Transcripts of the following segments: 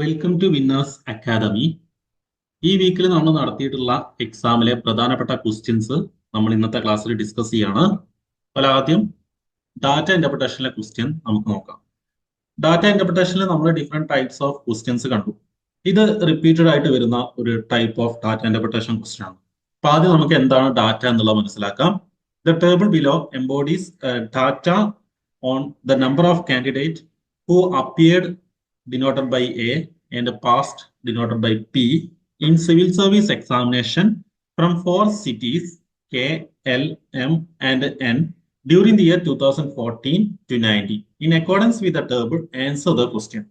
Welcome to winners academy. ഈ വീക്കിൽ നമ്മൾ നടത്തിയിട്ടുള്ള എക്സാമിലെ പ്രധാനപ്പെട്ട ക്വസ്റ്റ്യൻസ് നമ്മൾ ഇന്നത്തെ ക്ലാസ്സിൽ ഡിസ്കസ് ചെയ്യാണ്. അപ്പോൾ ആദ്യം ഡാറ്റ ഇന്റർപ്രിട്ടേഷനിലെ ക്വസ്റ്റ്യൻ നമുക്ക് നോക്കാം. ഡാറ്റ ഇന്റർപ്രിട്ടേഷനിൽ നമ്മൾ ഡിഫറെന്റ് ടൈപ്സ് ഓഫ് ക്വസ്റ്റ്യൻസ് കണ്ടു. ഇത് റിപ്പീറ്റഡ് ആയിട്ട് വരുന്ന ഒരു type of data interpretation question ആണ്. അപ്പൊ ആദ്യം നമുക്ക് എന്താണ് ഡാറ്റ എന്നുള്ളത് മനസ്സിലാക്കാം. The table below embodies data on the number of candidate who appeared denoted by A and past denoted by P in civil service examination from 4 cities K, L, M and N during the year 2014 to 19. In accordance with the table, answer the question.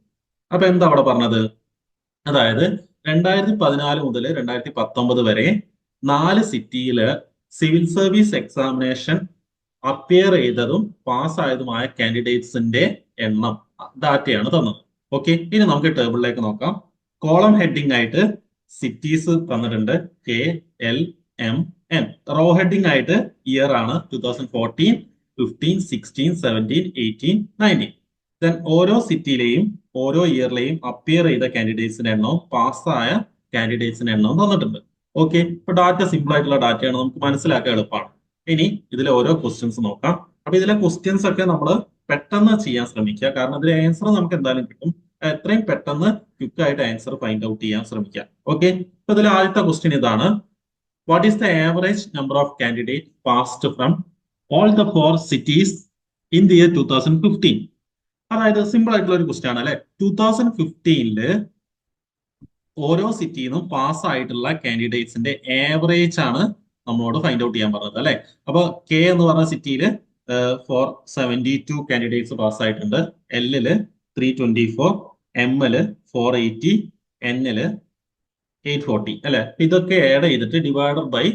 അപ്പൊ എന്താ അവിടെ പറഞ്ഞത്? അതായത് 2014 മുതൽ 2019 വരെ 4 സിറ്റിയില് civil service examination appear ചെയ്തതും പാസ്സായതുമായ കാൻഡിഡേറ്റ്സിന്റെ എണ്ണം ഡാറ്റയാണ് തന്നത്. ഓക്കെ, ഇനി നമുക്ക് ടേബിളിലേക്ക് നോക്കാം. കോളം ഹെഡിങ് ആയിട്ട് സിറ്റീസ് തന്നിട്ടുണ്ട്, K, L, M, N. Row heading ആയിട്ട് ഇയർ ആണ് 2014, 15, 16, 17, 18, 19. ദെൻ ഓരോ സിറ്റിയിലെയും ഓരോ ഇയറിലെയും അപ്പിയർ ചെയ്ത കാൻഡിഡേറ്റ്സിന്റെ എണ്ണവും പാസ്സായ കാൻഡിഡേറ്റ്സിന്റെ എണ്ണവും തന്നിട്ടുണ്ട്. ഓക്കെ, ഇപ്പൊ ഡാറ്റ സിമ്പിൾ ആയിട്ടുള്ള ഡാറ്റയാണ്, നമുക്ക് മനസ്സിലാക്കാൻ എളുപ്പമാണ്. ഇനി ഇതിലെ ഓരോ ക്വസ്റ്റ്യൻസ് നോക്കാം. അപ്പൊ ഇതിലെ ക്വസ്റ്റ്യൻസ് ഒക്കെ നമ്മൾ പെട്ടെന്ന് ചെയ്യാൻ ശ്രമിക്കുക, കാരണം ഇതിലെ ആൻസർ നമുക്ക് എന്തായാലും കിട്ടും. എത്രയും പെട്ടെന്ന് ക്വിക്ക് ആയിട്ട് ആൻസർ ഫൈൻഡ് ഔട്ട് ചെയ്യാൻ ശ്രമിക്കുക. ഓക്കെ, ഇപ്പൊ ഇതിൽ ആദ്യത്തെ ക്വസ്റ്റ്യൻ ഇതാണ്. What is the average number of candidate passed from all the 4 cities in the year 2015? അതായത് സിമ്പിൾ ആയിട്ടുള്ള ഒരു ക്വസ്റ്റ്യൻ ആണ് അല്ലെ. 2015 ഓരോ സിറ്റിയിൽ നിന്നും പാസ് ആയിട്ടുള്ള കാൻഡിഡേറ്റ്സിന്റെ ആവറേജ് ആണ് നമ്മളോട് ഫൈൻഡ് ഔട്ട് ചെയ്യാൻ പറഞ്ഞത് അല്ലെ. അപ്പൊ കെ എന്ന് പറഞ്ഞ സിറ്റിയിൽ 472 കാൻഡിഡേറ്റ്സ് പാസ്സായിട്ടുണ്ട്. എല്ലില് 324, എമ്മില് 480, എന്നില് 840 അല്ലെ. ഇതൊക്കെ ആഡ് ചെയ്തിട്ട് ഡിവൈഡഡ് ബൈ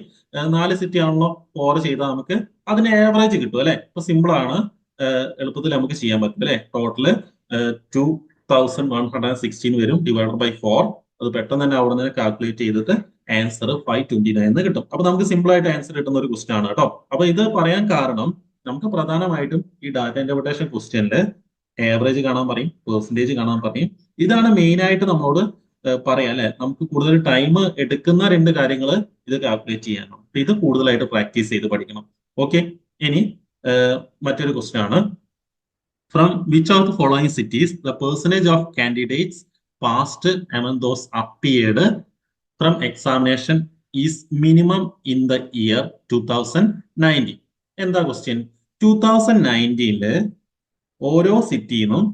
4 സിറ്റി ആണല്ലോ 4 ചെയ്താൽ നമുക്ക് അതിന് ആവറേജ് കിട്ടും അല്ലെ. ഇപ്പൊ സിമ്പിൾ ആണ്, എളുപ്പത്തിൽ നമുക്ക് ചെയ്യാൻ പറ്റും അല്ലെ. ടോട്ടല് 2116 വരും, ഡിവൈഡഡ് ബൈ 4. അത് പെട്ടെന്ന് തന്നെ അവിടെ നിന്ന് കാൽക്കുലേറ്റ് ചെയ്തിട്ട് ആൻസർ 529 കിട്ടും. അപ്പൊ നമുക്ക് സിമ്പിൾ ആയിട്ട് ആൻസർ കിട്ടുന്ന ഒരു ക്വസ്റ്റ്യൻ ആണ് കേട്ടോ. അപ്പൊ ഇത് പറയാൻ കാരണം നമുക്ക് പ്രധാനമായിട്ടും ഈ ഡാറ്റ ഇന്റർപ്രിട്ടേഷൻ ക്വസ്റ്റ്യനില് ആവറേജ് കാണാൻ പറയും, പെർസെന്റേജ് കാണാൻ പറയും. ഇതാണ് മെയിൻ ആയിട്ട് നമ്മളോട് പറയാം അല്ലെ. നമുക്ക് കൂടുതൽ ടൈം എടുക്കുന്ന 2 കാര്യങ്ങൾ ഇത് കാൽക്കുലേറ്റ് ചെയ്യാനാണ്. ഇത് കൂടുതലായിട്ട് പ്രാക്ടീസ് ചെയ്ത് പഠിക്കണം. ഓക്കെ, ഇനി മറ്റൊരു ക്വസ്റ്റ്യൻ ആണ്. From which of the following cities the percentage of candidates passed among those appeared from examination is minimum in the year 2019? എന്താ ക്വസ്റ്റ്യൻ? 2019 ഓരോ സിറ്റിന്നും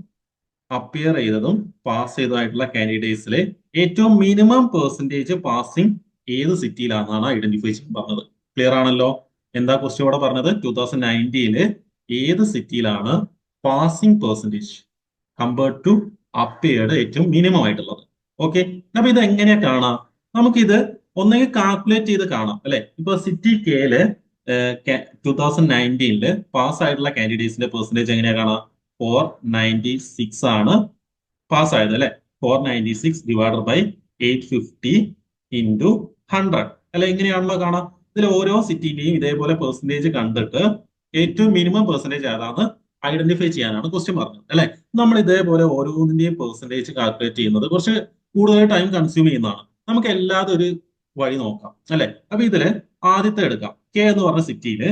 അപ്പിയർ ചെയ്തതും പാസ് ചെയ്തതായിട്ടുള്ള കാൻഡിഡേറ്റ്സിലെ ഏറ്റവും മിനിമം പെർസെന്റേജ് പാസിംഗ് ഏത് സിറ്റിയിലാണെന്നാണ് ഐഡന്റിഫൈ ചെയ്യാൻ പറഞ്ഞത്. ക്ലിയർ ആണല്ലോ? എന്താ ക്വസ്റ്റ്യൻ ഇവിടെ പറഞ്ഞത്? 2019 ഏത് സിറ്റിയിലാണ് passing percentage compared to appeared ഏറ്റവും മിനിമം ആയിട്ടുള്ളത്. ഓക്കെ, അപ്പൊ ഇത് എങ്ങനെയാ കാണാം? നമുക്കിത് ഒന്നെങ്കിൽ കാൽക്കുലേറ്റ് ചെയ്ത് കാണാം അല്ലെ. ഇപ്പൊ സിറ്റി കെയില് 2019 പാസ് ആയിട്ടുള്ള കാൻഡിഡേറ്റ്സിന്റെ പെർസെന്റേജ് എങ്ങനെയാ കാണാം? 496 ആണ് പാസ് ആയത് അല്ലെ. 496 ഡിവൈഡഡ് ബൈ 850 ഇൻറ്റു 100 അല്ലെ. ഇങ്ങനെയാണല്ലോ കാണാം. ഇതിൽ ഓരോ സിറ്റിന്റെയും ഇതേപോലെ പെർസെന്റേജ് കണ്ടിട്ട് ഏറ്റവും മിനിമം പെർസെന്റേജ് ഏതാണ് ഐഡന്റിഫൈ ചെയ്യാനാണ് ക്വസ്റ്റ്യൻ പറഞ്ഞത് അല്ലെ. നമ്മൾ ഇതേപോലെ ഓരോന്നിന്റെയും പെർസെന്റേജ് കാൽക്കുലേറ്റ് ചെയ്യുന്നത് കുറച്ച് കൂടുതൽ ടൈം കൺസ്യൂം ചെയ്യുന്നതാണ്. നമുക്ക് എല്ലാതും ഒരു വഴി നോക്കാം അല്ലെ. അപ്പൊ ഇതില് ആദ്യത്തെ എടുക്കാം. കെ എന്ന് പറഞ്ഞ സിറ്റിയില്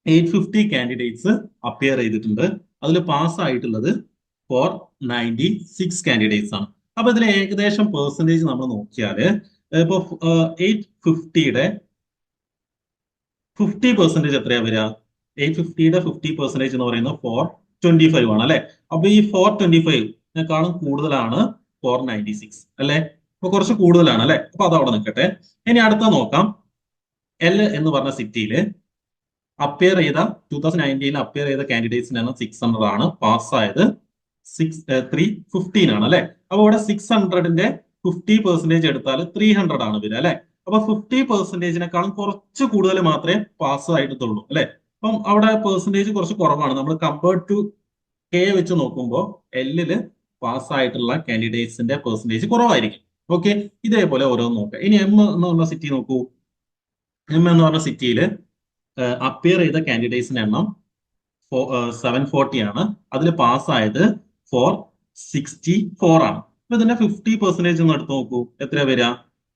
850 കാൻഡിഡേറ്റ്സ് അപ്പിയർ ചെയ്തിട്ടുണ്ട്. അതിൽ പാസ് ആയിട്ടുള്ളത് 496 കാൻഡിഡേറ്റ്സ് ആണ്. അപ്പൊ ഇതിൽ ഏകദേശം പെർസെന്റേജ് നമ്മൾ നോക്കിയാല് ഇപ്പൊ 850യുടെ 50% എത്രയാ വരിക? 850യുടെ 50% എന്ന് പറയുന്നത് 425 ആണ് അല്ലെ. അപ്പൊ ഈ 425 കൂടുതലാണ് 496 അല്ലെ. അപ്പൊ കുറച്ച് കൂടുതലാണ് അല്ലെ. അപ്പൊ അത് അവിടെ നിൽക്കട്ടെ. ഇനി അടുത്ത നോക്കാം. എൽ എന്ന് പറഞ്ഞ സിറ്റിയില് അപ്പിയർ ചെയ്ത 2019 അപ്പിയർ ചെയ്ത കാൻഡിഡേറ്റ്സിന് 600 ആണ്, പാസ്സായത് 315 ആണ് അല്ലെ. അപ്പൊ ഇവിടെ 600ന്റെ 50% എടുത്താൽ 300 ആണ് വരിക അല്ലെ. അപ്പൊ 50%-നേക്കാളും കുറച്ച് കൂടുതൽ മാത്രമേ പാസ് ആയിട്ടുള്ളൂ അല്ലെ. അപ്പം അവിടെ പെർസെന്റേജ് കുറച്ച് കുറവാണ്. നമ്മൾ കമ്പയർഡ് ടു കെ വെച്ച് നോക്കുമ്പോൾ എല്ലില് പാസ് ആയിട്ടുള്ള കാൻഡിഡേറ്റ്സിന്റെ പെർസെന്റേജ് കുറവായിരിക്കും. ഓക്കെ, ഇതേപോലെ ഓരോന്ന് നോക്കാം. ഇനി എം എന്ന് പറഞ്ഞ സിറ്റി നോക്കൂ. എം എന്ന് പറഞ്ഞ സിറ്റിയില് അപ്പിയർ ചെയ്ത കാൻഡിഡേറ്റ്സിന്റെ എണ്ണം 740 ആണ്. അതിൽ പാസ്സായത് 464 ആണ്. അപ്പൊ ഇതിന്റെ 50% ഒന്ന് എടുത്ത് നോക്കൂ, എത്ര വരിക?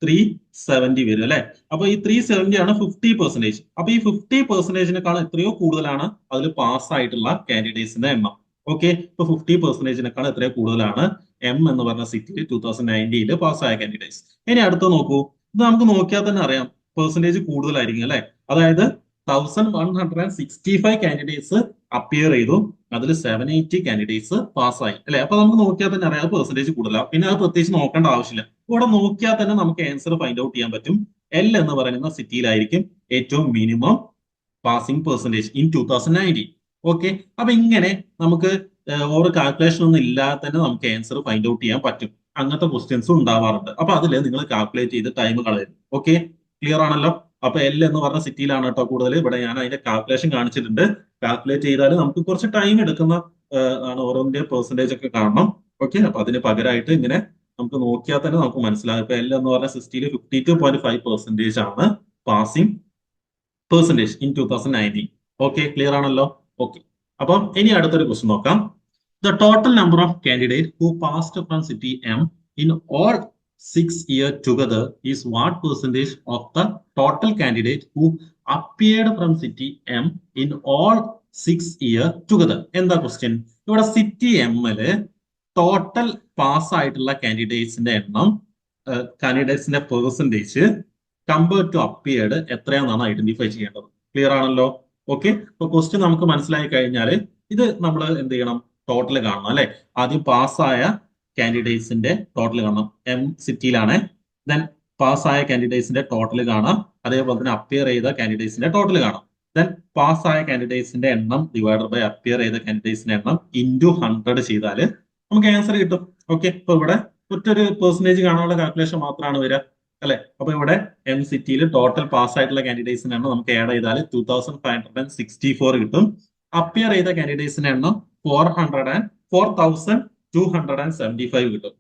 370 വരും അല്ലെ. അപ്പൊ ഈ 370 ആണ് 50%. അപ്പൊ ഈ 50%-നേക്കാൾ എത്രയോ കൂടുതലാണ് അതിൽ പാസ്സായിട്ടുള്ള കാൻഡിഡേറ്റ്സിന്റെ എണ്ണം. ഓക്കെ, ഇപ്പൊ 50%-നേക്കാൾ എത്രയോ കൂടുതലാണ് എം എന്ന് പറഞ്ഞ സിറ്റിയിൽ 2019 പാസ്സായ കാൻഡിഡേറ്റ്സ്. ഇനി അടുത്ത് നോക്കൂ, ഇത് നമുക്ക് നോക്കിയാൽ തന്നെ അറിയാം പെർസെന്റേജ് കൂടുതലായിരിക്കും അല്ലെ. അതായത് 1165 കാൻഡിഡേറ്റ്സ് അപ്പിയർ ചെയ്തു, അതിൽ 780 കാൻഡിഡേറ്റ്സ് പാസ്സായി അല്ലെ. അപ്പൊ നമുക്ക് നോക്കിയാൽ തന്നെ അറിയാം പെർസെന്റേജ് കൂടുതലാണ്. പിന്നെ അത് പ്രത്യേകിച്ച് നോക്കേണ്ട ആവശ്യമില്ല, ഇവിടെ നോക്കിയാൽ തന്നെ നമുക്ക് ആൻസർ ഫൈൻഡ് ഔട്ട് ചെയ്യാൻ പറ്റും. എൽ എന്ന് പറയുന്ന സിറ്റിയിലായിരിക്കും ഏറ്റവും minimum passing percentage in 2019. Okay, അപ്പൊ ഇങ്ങനെ നമുക്ക് ഓരോ കാൽക്കുലേഷൻ ഒന്നും ഇല്ലാതെ തന്നെ നമുക്ക് ആൻസർ ഫൈൻഡ് ഔട്ട് ചെയ്യാൻ പറ്റും. അങ്ങനത്തെ ക്വസ്റ്റ്യൻസും ഉണ്ടാവാറുണ്ട്. അപ്പൊ അതിൽ നിങ്ങൾ കാൽക്കുലേറ്റ് ചെയ്ത് ടൈം കളയും. ഓക്കെ, ക്ലിയർ ആണല്ലോ. അപ്പൊ എൽ എന്ന് പറഞ്ഞ സിറ്റിയിലാണ് കേട്ടോ കൂടുതൽ. ഇവിടെ ഞാൻ അതിന്റെ കാൽക്കുലേഷൻ കാണിച്ചിട്ടുണ്ട്. കാൽക്കുലേറ്റ് ചെയ്താൽ നമുക്ക് കുറച്ച് ടൈം എടുക്കുന്ന ആണ് ഓരോന്നിന്റെ പെർസെന്റേജ് ഒക്കെ കാണണം. ഓക്കെ, അപ്പൊ അതിന് പകരമായിട്ട് ഇങ്ങനെ നമുക്ക് നോക്കിയാൽ തന്നെ നമുക്ക് മനസ്സിലാകും. ഇപ്പൊ എൽ എന്ന് പറഞ്ഞ സിസ്റ്റിയിൽ 52.5% ആണ് passing percentage in 2019. Okay, clear ആണല്ലോ. ഓക്കെ, അപ്പം ഇനി അടുത്തൊരു ക്വസ്റ്റ്യൻ നോക്കാം. The total number of candidate who passed from city M in all 6 years together is what percentage of the total candidate who appeared from city M in all 6 years together? എന്താ question? ഇവിടെ city എമ്മില് total pass ആയിട്ടുള്ള കാൻഡിഡേറ്റ്സിന്റെ എണ്ണം, കാൻഡിഡേറ്റ്സിന്റെ percentage compare to appeared എത്രയാണെന്നാണ് identify ചെയ്യേണ്ടത്. Clear ആണല്ലോ. ഓക്കെ, അപ്പൊ ക്വസ്റ്റ്യൻ നമുക്ക് മനസ്സിലായി കഴിഞ്ഞാൽ ഇത് നമ്മൾ എന്ത് ചെയ്യണം? ടോട്ടൽ കാണണം അല്ലെ. ആദ്യം പാസ്സായ കാൻഡിഡേറ്റ്സിന്റെ ടോട്ടൽ കാണണം. എം സിറ്റിയിലാണ്. ദെൻ പാസ്സായ കാൻഡിഡേറ്റ്സിന്റെ ടോട്ടൽ കാണാം. അതേപോലെ തന്നെ അപ്പിയർ ചെയ്ത കാൻഡിഡേറ്റ്സിന്റെ ടോട്ടൽ കാണാം. ദെൻ പാസ്സായ കാൻഡിഡേറ്റ്സിന്റെ എണ്ണം ഡിവൈഡഡ് ബൈ അപ്പിയർ ചെയ്ത കാൻഡിഡേറ്റ്സിന്റെ എണ്ണം ഇൻറ്റു 100 ചെയ്താൽ നമുക്ക് ആൻസർ കിട്ടും. ഓക്കെ, ഇപ്പൊ ഇവിടെ ഒറ്റൊരു പെർസെന്റേജ് കാണാനുള്ള കാൽക്കുലേഷൻ മാത്രമാണ് വരിക അല്ലെ. അപ്പൊ ഇവിടെ എം സിറ്റിയിൽ ടോട്ടൽ പാസ് ആയിട്ടുള്ള കാൻഡിഡേറ്റ്സിന്റെ എണ്ണം നമുക്ക് ആഡ് ചെയ്താൽ 2564 കിട്ടും. അപ്പിയർ ചെയ്ത കാൻഡിഡേറ്റ്സിന്റെ എണ്ണം 4275 കിട്ടും.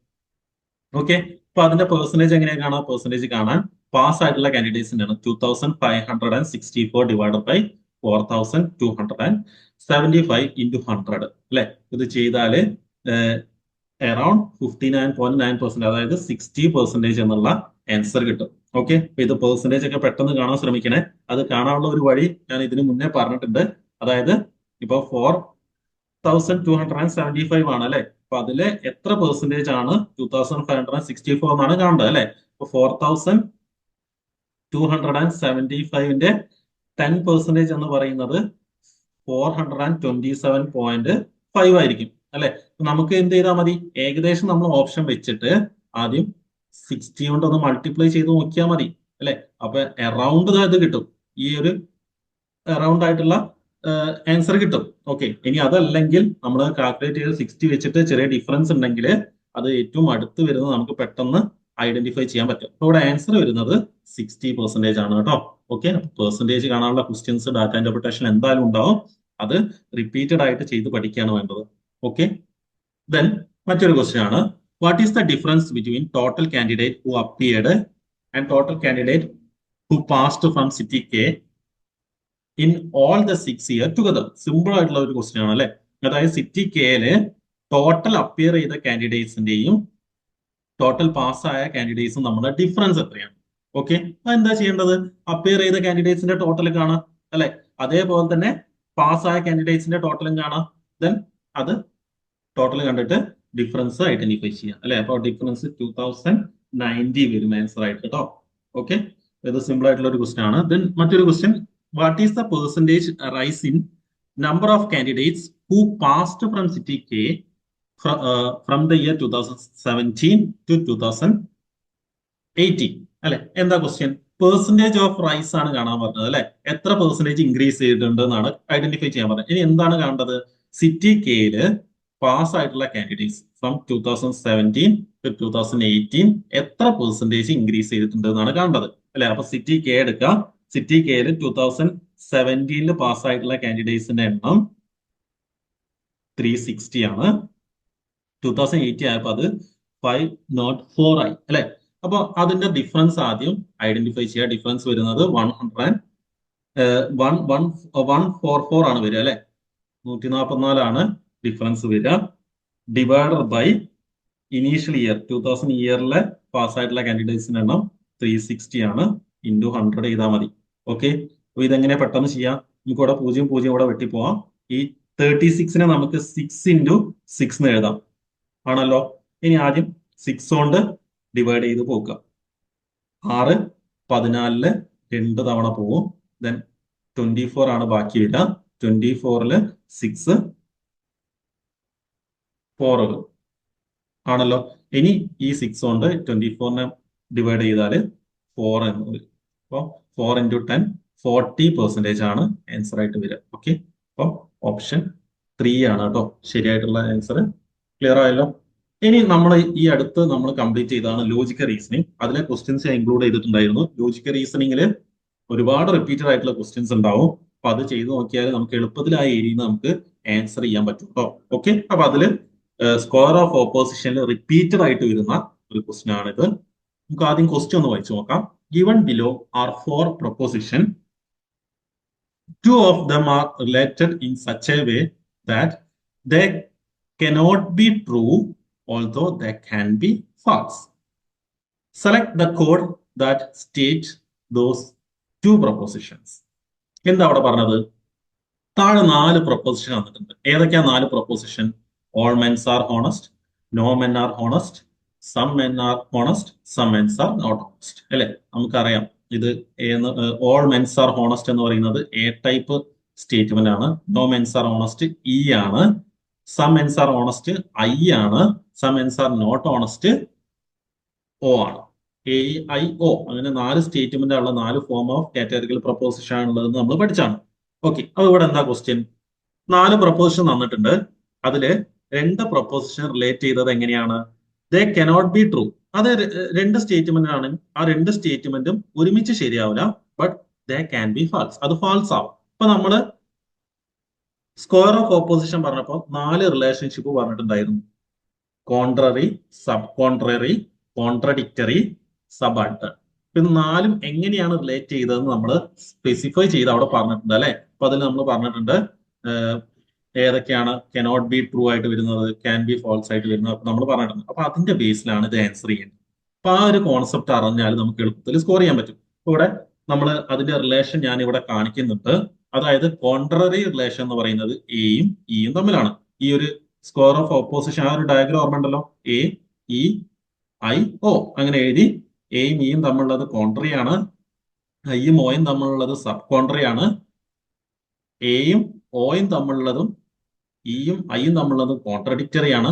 ഓക്കെ, അപ്പൊ അതിന്റെ പെർസെന്റേജ് എങ്ങനെയാണ് കാണാം? പെർസെന്റേജ് കാണാൻ പാസ് ആയിട്ടുള്ള കാൻഡിഡേറ്റ്സിന്റെ എണ്ണം 2564 ഡിവൈഡഡ് ബൈ 4275 ഇൻറ്റു 100 അല്ലെ. ഇത് ചെയ്താല് അറൌണ്ട് 59.9%, അതായത് 60% എന്നുള്ള ആൻസർ കിട്ടും. ഓക്കെ, അപ്പൊ ഇത് പെർസെന്റേജ് ഒക്കെ പെട്ടെന്ന് കാണാൻ ശ്രമിക്കണേ. അത് കാണാനുള്ള ഒരു വഴി ഞാൻ ഇതിന് മുന്നേ പറഞ്ഞിട്ടുണ്ട്. അതായത് ഇപ്പൊ 4275 ആണ് അല്ലെ. അപ്പൊ അതില് എത്ര പെർസെന്റേജ് ആണ് 2564 എന്നാണ് കാണേണ്ടത് അല്ലെ. അപ്പൊ 4275ന്റെ 10% എന്ന് പറയുന്നത് 427.5 ആയിരിക്കും അല്ലെ. നമുക്ക് എന്ത് ചെയ്താൽ മതി? ഏകദേശം നമ്മൾ ഓപ്ഷൻ വെച്ചിട്ട് ആദ്യം 60 കൊണ്ട് ഒന്ന് മൾട്ടിപ്ലൈ ചെയ്ത് നോക്കിയാൽ മതി അല്ലെ. അപ്പൊ അറൌണ്ട് ഇത് കിട്ടും. ഈ ഒരു അറൌണ്ട് ആയിട്ടുള്ള ആൻസർ കിട്ടും. ഓക്കെ, ഇനി അതല്ലെങ്കിൽ നമ്മൾ കാൽക്കുലേറ്റ് ചെയ്ത് 60 വെച്ചിട്ട് ചെറിയ ഡിഫറൻസ് ഉണ്ടെങ്കിൽ അത് ഏറ്റവും അടുത്ത് വരുന്നത് നമുക്ക് പെട്ടെന്ന് ഐഡന്റിഫൈ ചെയ്യാൻ പറ്റും. അപ്പൊ ഇവിടെ ആൻസർ വരുന്നത് 60% ആണ് കേട്ടോ. ഓക്കെ, പെർസെന്റേജ് കാണാനുള്ള ക്വസ്റ്റ്യൻസ് ഡാറ്റ ഇന്റർപ്രിട്ടേഷൻ എന്തായാലും ഉണ്ടാവും. അത് റിപ്പീറ്റഡ് ആയിട്ട് ചെയ്ത് പഠിക്കുകയാണ് വേണ്ടത്. ഓക്കെ, ദെൻ മറ്റൊരു ക്വസ്റ്റ്യൻ ആണ്, what is the difference between total candidate who appeared and total candidate who passed from city K in all the 6 years together? Simple ആയിട്ടുള്ള ഒരു ക്വസ്റ്റ്യൻ ആണ് അല്ലെ. അതായത് സിറ്റി കെയില് ടോട്ടൽ അപ്പിയർ ചെയ്ത കാൻഡിഡേറ്റ്സിന്റെയും ടോട്ടൽ പാസ്സായ കാൻഡിഡേറ്റ്സും നമ്മുടെ ഡിഫറൻസ് എത്രയാണ്? ഓക്കെ, അതെന്താ ചെയ്യേണ്ടത്? അപ്പിയർ ചെയ്ത കാൻഡിഡേറ്റ്സിന്റെ ടോട്ടൽ കാണാം അല്ലെ. അതേപോലെ തന്നെ പാസ്സായ കാൻഡിഡേറ്റ്സിന്റെ ടോട്ടലും കാണാം. ദെൻ അത് ടോട്ടൽ കണ്ടിട്ട് ഡിഫറൻസ് ഐഡന്റിഫൈ ചെയ്യാം അല്ലെ. അപ്പൊ ഡിഫറൻസ് 2090 വരും ആൻസർ ആയിട്ട് കേട്ടോ. ഓക്കെ, ഇത് സിമ്പിൾ ആയിട്ടുള്ള ഒരു ക്വസ്റ്റ്യൻ ആണ്. ദെൻ മറ്റൊരു question, what is the percentage rice in number of candidates who passed from city K from the year 2017 to 2018 അല്ലെ. എന്താ ക്വസ്റ്റ്യൻ? പെർസെന്റേജ് ഓഫ് റൈസ് ആണ് കാണാൻ പറഞ്ഞത് അല്ലെ. എത്ര പെർസെന്റേജ് ഇൻക്രീസ് ചെയ്തിട്ടുണ്ട് എന്നാണ് ഐഡന്റിഫൈ ചെയ്യാൻ പറഞ്ഞത്. ഇനി എന്താണ് കാണേണ്ടത്? സിറ്റി കെയില് പാസ് ആയിട്ടുള്ള കാൻഡിഡേറ്റ്സ് ഫ്രം 2017 to 2018 എത്ര പെർസെന്റേജ് ഇൻക്രീസ് ചെയ്തിട്ടുണ്ട് എന്നാണ് കാണേണ്ടത് അല്ലെ. അപ്പൊ സിറ്റി കെ എടുക്കാം. സിറ്റി കെയില് 2017 പാസ് ആയിട്ടുള്ള കാൻഡിഡേറ്റ്സിന്റെ എണ്ണം 360 ആണ്. 2018 ആയപ്പോ അത് 504 ആയി അല്ലെ. അപ്പൊ അതിന്റെ ഡിഫറൻസ് ആദ്യം ഐഡന്റിഫൈ ചെയ്യുക. ഡിഫറൻസ് വരുന്നത് 144 ആണ് വരിക അല്ലെ. 144 ആണ് ഡിഫറൻസ് വരിക. ഡിവൈഡർ ബൈ ഇനീഷ്യൽ ഇയർ 2000 ഇയറിലെ പാസ്സായിട്ടുള്ള കാൻഡിഡേറ്റ്സിന്റെ എണ്ണം 360 ആണ്. ഇൻറ്റു 100 ചെയ്താൽ മതി. ഓക്കെ, അപ്പൊ ഇതെങ്ങനെ പെട്ടെന്ന് ചെയ്യാം? നമുക്ക് ഇവിടെ 0 ഇവിടെ വെട്ടിപ്പോവാം. ഈ 36നെ നമുക്ക് 6 ഇൻറ്റു 6 എന്ന് എഴുതാം, ആണല്ലോ. ഇനി ആദ്യം 6 കൊണ്ട് ഡിവൈഡ് ചെയ്ത് പോക്കുക. 6 14 2 തവണ പോവും. ദെൻ 24 ആണ് ബാക്കി വരിക. 24 6 4 ആണല്ലോ. ഇനി ഈ 6 കൊണ്ട് 24നെ ഡിവൈഡ് ചെയ്താൽ 4 എന്ന് വരും. അപ്പോൾ 4 ഇൻറ്റു 10 40% ആണ് ആൻസർ ആയിട്ട് വരിക. ഓക്കെ, അപ്പോൾ ഓപ്ഷൻ 3 ആണ് കേട്ടോ ശരിയായിട്ടുള്ള ആൻസർ. ക്ലിയർ ആയല്ലോ. ഇനി നമ്മൾ ഈ അടുത്ത് നമ്മൾ കംപ്ലീറ്റ് ചെയ്തതാണ് ലോജിക്കൽ റീസണിങ്. അതിലെ ക്വസ്റ്റ്യൻസ് ഇൻക്ലൂഡ് ചെയ്തിട്ടുണ്ടായിരുന്നു. ലോജിക്കൽ റീസണിങ്ങിൽ ഒരുപാട് റിപ്പീറ്റഡ് ആയിട്ടുള്ള ക്വസ്റ്റ്യൻസ് ഉണ്ടാവും. അപ്പൊ അത് ചെയ്ത് നോക്കിയാൽ നമുക്ക് എളുപ്പത്തിൽ ആ ഏരിയയിൽ നമുക്ക് ആൻസർ ചെയ്യാൻ പറ്റും കേട്ടോ. ഓക്കെ, അപ്പൊ അതില് സ്ക്വയർ ഓഫ് ഓപ്പോസിഷനിൽ റിപ്പീറ്റഡ് ആയിട്ട് വരുന്ന ഒരു ക്വസ്റ്റ്യൻ ആണിത്. നമുക്ക് ആദ്യം ക്വസ്റ്റ്യൻ ഒന്ന് വായിച്ചു നോക്കാം. Given below are 4 proposition. 2 of them are related in such a way that they cannot be true, although they can be false. Select the code that states those 2 propositions. എന്താ അവിടെ പറഞ്ഞത്? താഴെ 4 പ്രൊപ്പോസിഷൻ വന്നിട്ടുണ്ട്. ഏതൊക്കെയാ 4 proposition? All mens are honest, no men are honest, some men are honest, some mens are not honest. അല്ലെ, നമുക്കറിയാം ഇത് all mens are honest എന്ന് പറയുന്നത് എ ടൈപ്പ് സ്റ്റേറ്റ്മെന്റ് ആണ്. No mens are honest E ആണ്. Some mens are honest I ആണ്. Some mens are not honest O ആണ്. A I O അങ്ങനെ 4 സ്റ്റേറ്റ്മെന്റ് ഉള്ള 4 ഫോം ഓഫ് കാറ്റഗറിക്കൽ പ്രൊപ്പോസിഷൻ ആണുള്ളതെന്ന് നമ്മൾ പഠിച്ചാണ്. ഓക്കെ, അപ്പൊ ഇവിടെ എന്താ ക്വസ്റ്റ്യൻ? 4 പ്രൊപ്പോസിഷൻ തന്നിട്ടുണ്ട്. അതില് 2 പ്രൊപ്പോസിഷൻ റിലേറ്റ് ചെയ്തത് എങ്ങനെയാണ്? They cannot be true. അത് 2 സ്റ്റേറ്റ്മെന്റ് ആണ്. ആ 2 സ്റ്റേറ്റ്മെന്റും ഒരുമിച്ച് ശരിയാവില്ല. But they can be false. അത് ഫാൾസ് ആവും. അപ്പൊ നമ്മള് സ്ക്വയർ ഓഫ് ഓപ്പോസിഷൻ പറഞ്ഞപ്പോ 4 റിലേഷൻഷിപ്പ് പറഞ്ഞിട്ടുണ്ടായിരുന്നു. Contrary, sub contrary, contradictory, subaltern. ഇത് 4ഉം എങ്ങനെയാണ് റിലേറ്റ് ചെയ്തതെന്ന് നമ്മൾ സ്പെസിഫൈ ചെയ്ത് അവിടെ പറഞ്ഞിട്ടുണ്ട് അല്ലെ. അപ്പൊ അതിൽ നമ്മൾ പറഞ്ഞിട്ടുണ്ട് ഏതൊക്കെയാണ് കനോട്ട് ബി ട്രൂ ആയിട്ട് വരുന്നത്, ക്യാൻ ബി ഫാൾസ് ആയിട്ട് വരുന്നത്. അപ്പൊ നമ്മൾ പറഞ്ഞിട്ടുണ്ട്. അപ്പൊ അതിന്റെ ബേസിലാണ് ഇത് ആൻസർ ചെയ്യുന്നത്. അപ്പൊ ആ ഒരു കോൺസെപ്റ്റ് അറിഞ്ഞാൽ നമുക്ക് എളുപ്പത്തിൽ സ്കോർ ചെയ്യാൻ പറ്റും. ഇവിടെ നമ്മൾ അതിന്റെ റിലേഷൻ ഞാൻ ഇവിടെ കാണിക്കുന്നുണ്ട്. അതായത് കോൺട്രറി റിലേഷൻ എന്ന് പറയുന്നത് എയും ഇയും തമ്മിലാണ്. ഈ ഒരു സ്ക്വയർ ഓഫ് ഓപ്പോസിഷൻ ആ ഒരു ഡയഗ്രം ഓർമ്മ ഉണ്ടല്ലോ. എ ഇ ഐ ഒ അങ്ങനെ എഴുതി. എയും ഇയും തമ്മിലുള്ളത് കോൺട്രറി ആണ്. ഐയും ഒയും തമ്മിലുള്ളത് സബ് കോൺട്രറി ആണ്. എയും ഒയും തമ്മിലുള്ളതും ഇയും ഐയും തമ്മിലുള്ളതും കോൺട്രഡിക്ടറി ആണ്.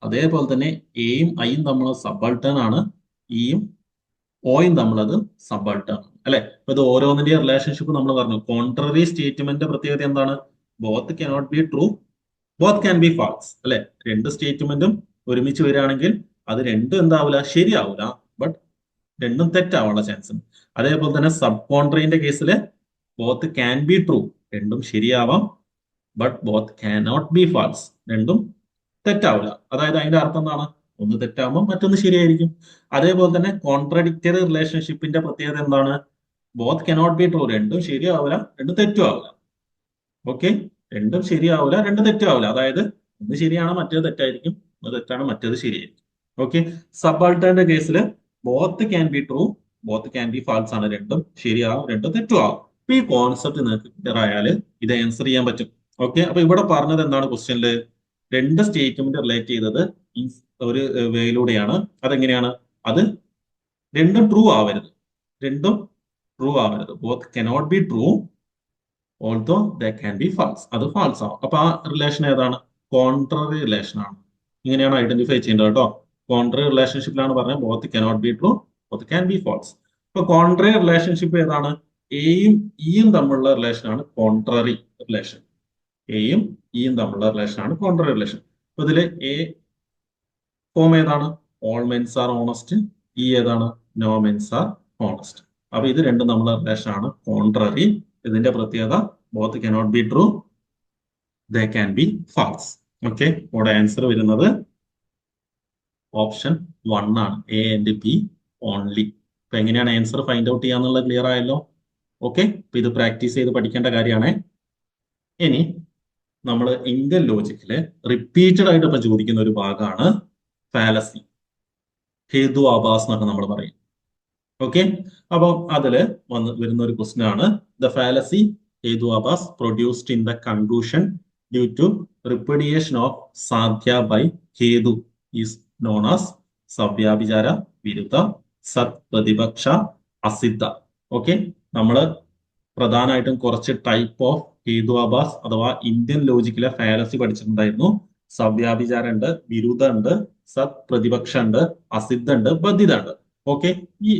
അതേപോലെ തന്നെ എയും ഐയും തമ്മിലുള്ള സബാൾട്ടേൺ ആണ്. ഇയും ഒയും തമ്മിലുള്ളത് സബാൾട്ടേൺ ആണ് അല്ലെ. അപ്പൊ ഇത് ഓരോന്നിന്റെ റിലേഷൻഷിപ്പ് നമ്മൾ പറഞ്ഞു. കോൺട്രറി സ്റ്റേറ്റ്മെന്റിന്റെ പ്രത്യേകത എന്താണ്? Both cannot be true, both can be false അല്ലെ. 2 സ്റ്റേറ്റ്മെന്റും ഒരുമിച്ച് വരികയാണെങ്കിൽ അത് രണ്ടും എന്താവില്ല, ശരിയാവില്ല. ബട്ട് രണ്ടും തെറ്റാവാനുള്ള ചാൻസ് ഉണ്ട്. അതേപോലെ തന്നെ സബ് കോൺട്രറിന്റെ കേസിൽ ബോത്ത് ക്യാൻ ബി ട്രൂ, രണ്ടും ശരിയാവാം. But both cannot be false, രണ്ടും തെറ്റാവില്ല. അതായത് അതിന്റെ അർത്ഥം എന്താണ്? ഒന്ന് തെറ്റാവുമ്പോൾ മറ്റൊന്ന് ശരിയായിരിക്കും. അതേപോലെ തന്നെ കോൺട്രഡിക്ടറി റിലേഷൻഷിപ്പിന്റെ പ്രത്യേകത എന്താണ്? ബോത്ത് കനോട്ട് ബി ട്രൂ, രണ്ടും ശരിയാവില്ല, രണ്ടും തെറ്റും ആവില്ല. ഓക്കെ, രണ്ടും ശരിയാവില്ല, രണ്ടും തെറ്റാവില്ല. അതായത് ഒന്ന് ശരിയാണ്, മറ്റേത് തെറ്റായിരിക്കും. ഒന്ന് തെറ്റാണ്, മറ്റേത് ശരിയായിരിക്കും. ഓക്കെ, സബാൾട്ടേന്റെ കേസിൽ both can be true, both can be false ആണ്. രണ്ടും ശരിയാവും, രണ്ടും തെറ്റും ആവും. അപ്പൊ ഈ കോൺസെപ്റ്റ് നിങ്ങൾക്ക് ക്ലിയർ ആയാൽ ഇത് ആൻസർ ചെയ്യാൻ പറ്റും. ഓക്കെ, അപ്പൊ ഇവിടെ പറഞ്ഞത് എന്താണ് ക്വസ്റ്റ്യനില്? 2 സ്റ്റേറ്റ്മെന്റ് റിലേറ്റ് ചെയ്തത് ഈ ഒരു വേയിലൂടെയാണ്. അതെങ്ങനെയാണ്? അത് രണ്ടും ട്രൂ ആവരുത്, രണ്ടും ട്രൂ ആവരുത്. Both cannot be true, also they can be false, അത് ഫാൾസ് ആവും. അപ്പൊ ആ റിലേഷൻ ഏതാണ്? കോൺട്രറി റിലേഷൻ ആണ്. ഇങ്ങനെയാണ് ഐഡന്റിഫൈ ചെയ്യേണ്ടത് കേട്ടോ. കോൺട്രറി റിലേഷൻഷിപ്പിലാണ് പറഞ്ഞത് both cannot be true, both can be false. ഇപ്പൊ കോൺട്രറി റിലേഷൻഷിപ്പ് ഏതാണ്? എയും ഇയും തമ്മിലുള്ള റിലേഷൻ ആണ് കോൺട്രറി റിലേഷൻ. എയും ഇയും തമ്മിലുള്ള റിലേഷൻ ആണ് കോൺട്രറി റിലേഷൻ. അപ്പൊ ഇതില് എ ഫോം ഏതാണ്? All mens are honest. E ഏതാണ്? No mens are honest. അപ്പൊ ഇത് രണ്ടും തമ്മിലുള്ള റിലേഷൻ ആണ് കോൺട്രറി. ഇതിന്റെ പ്രത്യേകത both cannot be true, they can be false. Okay, ഇവിടെ ആൻസർ വരുന്നത് ഓപ്ഷൻ 1 ആണ്. A and B only. അപ്പൊ എങ്ങനെയാണ് ആൻസർ ഫൈൻഡ് ഔട്ട് ചെയ്യാന്നുള്ളത് ക്ലിയർ ആയല്ലോ. ഓക്കെ, അപ്പൊ ഇത് പ്രാക്ടീസ് ചെയ്ത് പഠിക്കേണ്ട കാര്യമാണ്. ഇനി നമ്മൾ ഇന്ത്യൻ ലോജിക്കില് റിപ്പീറ്റഡ് ആയിട്ട് ഇപ്പൊ ചോദിക്കുന്ന ഒരു ഭാഗമാണ് ഫാലസി, ഹേതുവാഭാസ് എന്നൊക്കെ നമ്മൾ പറയും. ഓക്കെ, അപ്പം അതില് വരുന്ന ഒരു ക്വസ്റ്റ്യൻ ആണ് the fallacy hetvabhasa produced in the conclusion due to repudiation of sadhya by hetu is known as savyabhichara, viruddha, sat, പ്രതിപക്ഷ, അസിദ്ധ. ഓക്കെ, നമ്മള് പ്രധാനമായിട്ടും കുറച്ച് ടൈപ്പ് ഓഫ് ഹേതുവാഭാസ് അഥവാ ഇന്ത്യൻ ലോജിക്കിലെ ഫാലസി പഠിച്ചിട്ടുണ്ടായിരുന്നു. സവ്യാഭിചാരം ഉണ്ട്, വിരുദ്ധ ഉണ്ട്, സത്, പ്രതിപക്ഷ ഉണ്ട്, അസിദ്ധ ഉണ്ട്, ബദ്ധിത ഉണ്ട്. ഓക്കെ, ഈ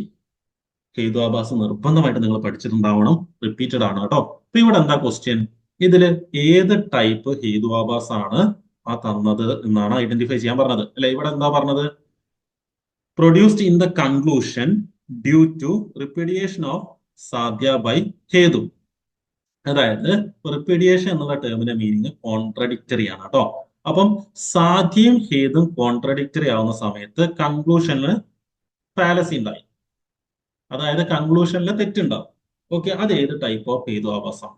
ഹേതുവാഭാസ് നിർബന്ധമായിട്ട് നിങ്ങൾ പഠിച്ചിട്ടുണ്ടാവണം, റിപ്പീറ്റഡ് ആണ് കേട്ടോ. അപ്പൊ ഇവിടെ എന്താ ക്വസ്റ്റ്യൻ, ഇതില് ഏത് ടൈപ്പ് ഹേതുവാഭാസ് ആണ് ആ തന്നത് എന്നാണ് ഐഡന്റിഫൈ ചെയ്യാൻ പറഞ്ഞത് അല്ലെ. ഇവിടെ എന്താ പറഞ്ഞത്, produced in the conclusion due to repudiation of sadhya by hetu. അതായത് റിപ്പീഡിയേഷൻ എന്നുള്ള ടേമിന്റെ മീനിങ് കോൺട്രഡിക്ടറി ആണ് കേട്ടോ. അപ്പം സാധ്യയും ഹേതും കോൺട്രഡിക്ടറി ആവുന്ന സമയത്ത് കൺക്ലൂഷനിൽ ഫാലസി ഉണ്ടായി, അതായത് കൺക്ലൂഷനിൽ തെറ്റുണ്ടാവും. ഓക്കെ, അത് ഏത് ടൈപ്പ് ഓഫ് ഹേതുവാഭാസമാണ്.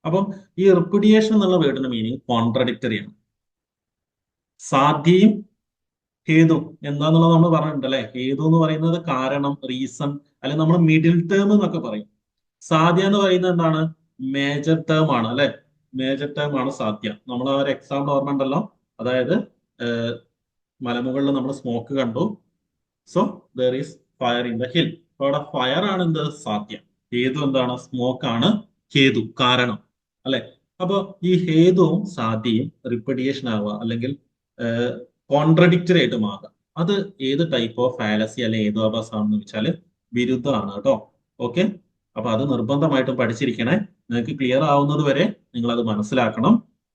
അപ്പം ഈ റിപ്പീഡിയേഷൻ എന്നുള്ള വേർഡിന്റെ മീനിങ് കോൺട്രഡിക്ടറി ആണ്. സാധ്യയും ഹേതു എന്താന്നുള്ളത് നമ്മൾ പറഞ്ഞിട്ടുണ്ട് അല്ലെ. ഹേതു എന്ന് പറയുന്നത് കാരണം, റീസൺ, അല്ലെങ്കിൽ നമ്മൾ മിഡിൽ ടേം എന്നൊക്കെ പറയും. സാധ്യ എന്ന് പറയുന്നത് എന്താണ്, മേജർ ടേം ആണ് അല്ലെ. മേജർ ടേം ആണ് സാധ്യ. നമ്മൾ ആ ഒരു എക്സാമ്പിൾ ഓർമ്മ ഉണ്ടല്ലോ, അതായത് മലമുകളിൽ നമ്മൾ സ്മോക്ക് കണ്ടു, so there is fire in the hill. അവിടെ ഫയർ ആണ് എന്ത്, സാധ്യ. ഹേതു എന്താണ്, സ്മോക്ക് ആണ് ഹേതു, കാരണം അല്ലെ. അപ്പൊ ഈ ഹേതുവും സാധ്യയും റിപ്പഡിയേഷൻ ആവുക അല്ലെങ്കിൽ കോൺട്രഡിക്ടറി ആയിട്ട് മാറുക, അത് ഏത് ടൈപ്പ് ഓഫ് ഫാലസി അല്ലെങ്കിൽ ഹേതുവാഭാസം ആണെന്ന് വെച്ചാൽ വിരുദ്ധമാണ് കേട്ടോ. ഓക്കെ, അപ്പൊ അത് നിർബന്ധമായിട്ടും പഠിച്ചിരിക്കണേ. നിങ്ങൾക്ക് ക്ലിയർ ആവുന്നത് വരെ നിങ്ങൾ അത് മനസ്സിലാക്കണം.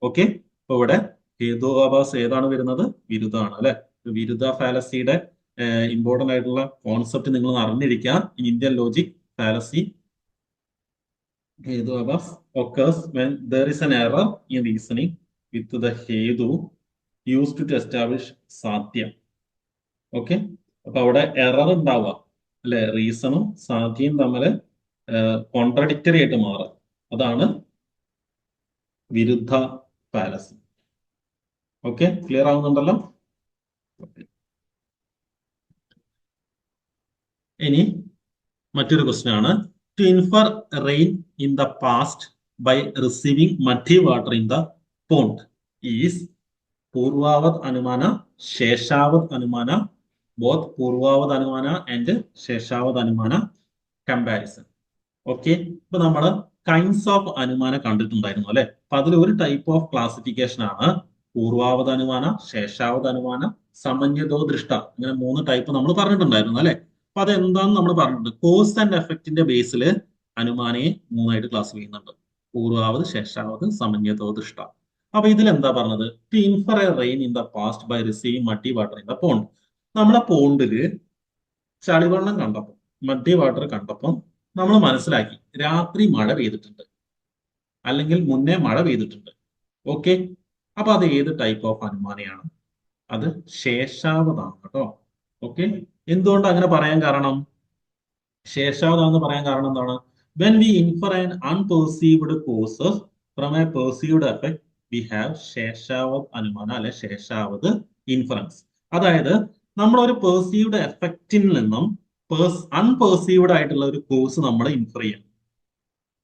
ഓക്കെ, അപ്പൊ ഇവിടെ ഹേതുവാഭാസം ഏതാണ് വരുന്നത്, വിരുദ്ധമാണ് അല്ലെ. വിരുദ്ധ ഫാലസിയുടെ ഇമ്പോർട്ടന്റ് ആയിട്ടുള്ള കോൺസെപ്റ്റ് നിങ്ങൾ അറിഞ്ഞിരിക്കുക. Indian logic fallacy hetvabhasa occurs when there is an error in reasoning with the hetu used to establish സാധ്യ. ഓക്കെ, അപ്പൊ അവിടെ എറർ ഉണ്ടാവുക അല്ലെ, റീസണും സാധ്യയും തമ്മിൽ കോൺട്രഡിക്ടറി ആയിട്ട് മാറുക, അതാണ് വിരുദ്ധ ഫാലസി. Okay, clear ആവുന്നുണ്ടല്ലോ. ഇനി മറ്റൊരു ക്വസ്റ്റ്യൻ ആണ്, to infer rain in the past by receiving muddy water in the pond is purvavat anumana, sheshavat anumana, both purvavat anumana and sheshavat anumana comparison. Okay, ഇപ്പൊ നമ്മള് കൈൻഡ്സ് ഓഫ് അനുമാനം കണ്ടിട്ടുണ്ടായിരുന്നു അല്ലെ. അപ്പൊ അതിൽ ഒരു ടൈപ്പ് ഓഫ് ക്ലാസിഫിക്കേഷൻ ആണ് പൂർവാവത് അനുമാന, ശേഷാവത് അനുമാന, സമന്വതോ ദൃഷ്ട. ഇങ്ങനെ 3 ടൈപ്പ് നമ്മൾ പറഞ്ഞിട്ടുണ്ടായിരുന്നു അല്ലെ. അപ്പൊ അതെന്താന്ന് നമ്മൾ പറഞ്ഞിട്ടുണ്ട്. കോസ് ആൻഡ് എഫക്റ്റിന്റെ ബേസിൽ അനുമാനയെ 3ആയിട്ട് ക്ലാസ് ചെയ്യുന്നുണ്ട്, പൂർവാവത്, ശേഷാവത്, സമന്വതോ ദൃഷ്ട. അപ്പൊ ഇതിൽ എന്താ പറഞ്ഞത്, to infer a rain in the past by receiving muddy water in the pond. നമ്മളെ പോണ്ടില് ചളിവെള്ളം കണ്ടപ്പോൾ, മഡി വാട്ടർ കണ്ടപ്പോൾ നമ്മൾ മനസ്സിലാക്കി രാത്രി മഴ പെയ്തിട്ടുണ്ട് അല്ലെങ്കിൽ മുന്നേ മഴ പെയ്തിട്ടുണ്ട്. ഓക്കെ, അപ്പൊ അത് ഏത് ടൈപ്പ് ഓഫ് അനുമാനയാണ്, അത് ശേഷാവതാണ് കേട്ടോ. ഓക്കെ, എന്തുകൊണ്ട് അങ്ങനെ പറയാൻ കാരണം, ശേഷാവതാന്ന് പറയാൻ കാരണം എന്താണ്, when we infer an unperceived causes from a perceived effect we have ശേഷാവത് അനുമാന അല്ലെ ശേഷാവത് ഇൻഫറൻസ്. അതായത് നമ്മൾ ഒരു പെർസീവ്ഡ് എഫക്റ്റിൽ നിന്നും അൺപെർസീവ്ഡ് ആയിട്ടുള്ള ഒരു കോസ് നമ്മൾ ഇൻഫർ ചെയ്യണം.